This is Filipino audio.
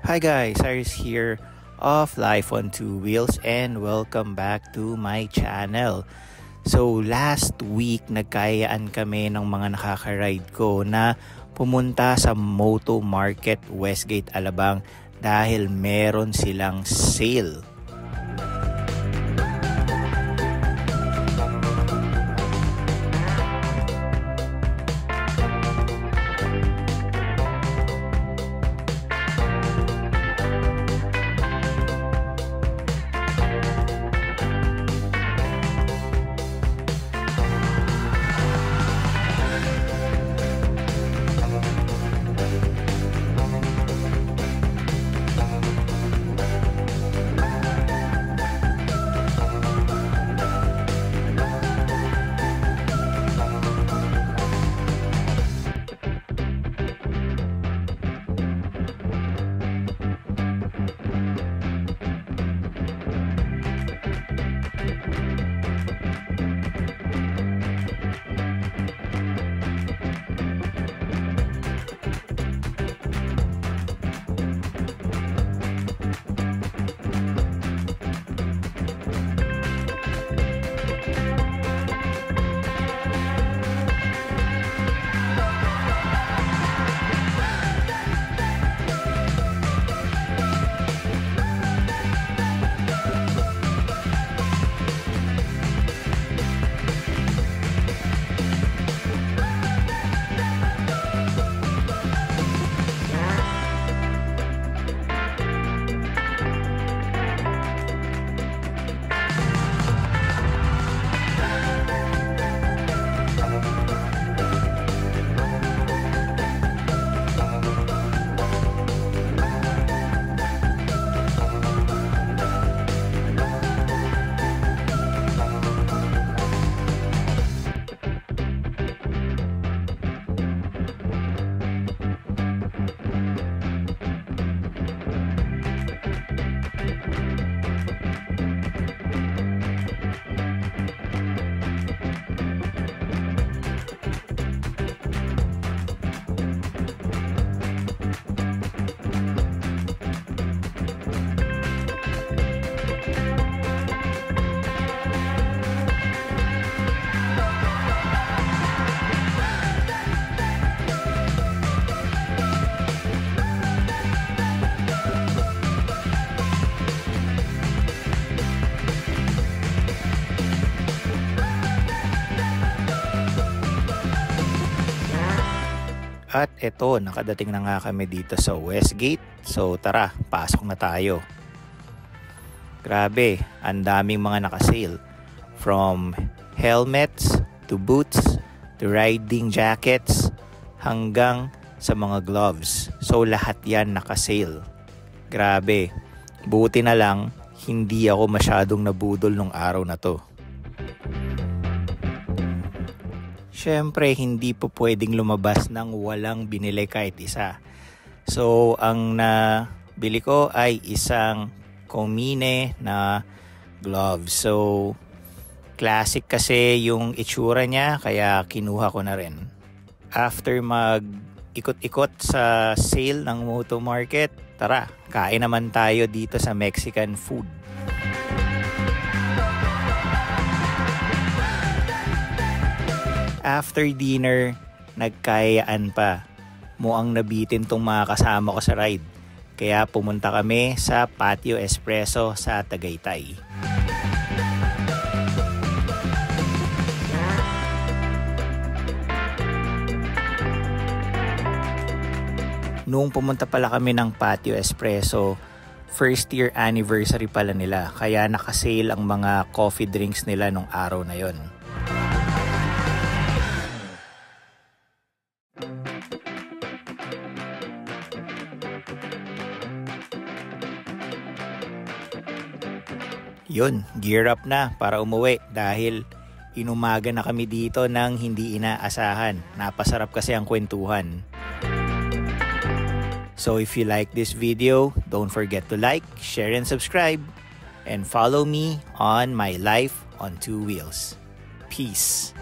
Hi guys, Cyrus here of Life on Two Wheels and welcome back to my channel. So last week nagkayaan kami ng mga nakaka-ride ko na pumunta sa Moto Market Westgate Alabang dahil meron silang sale. At eto, nakadating na nga kami dito sa Westgate. So tara, pasok na tayo. Grabe, ang daming mga nakasale. From helmets, to boots, to riding jackets, hanggang sa mga gloves. So lahat yan nakasale. Grabe, buti na lang, hindi ako masyadong nabudol nung araw na to. Siyempre, hindi po pwedeng lumabas ng walang binili kahit isa. So, ang nabili ko ay isang Komine na gloves. So, classic kasi yung itsura niya, kaya kinuha ko na rin. After mag-ikot-ikot sa sale ng Moto Market, tara, kain naman tayo dito sa Mexican food. After dinner, nagkayaan pa. Muang nabitin tong mga kasama ko sa ride. Kaya pumunta kami sa Patio Espresso sa Tagaytay. Nung pumunta pala kami ng Patio Espresso, first year anniversary pala nila. Kaya nakasale ang mga coffee drinks nila nung araw na yon. Yun, gear up na para umuwi dahil inumaga na kami dito ng hindi inaasahan. Napasarap kasi ang kwentuhan. So if you like this video, don't forget to like, share, and subscribe. And follow me on my Life on Two Wheels. Peace.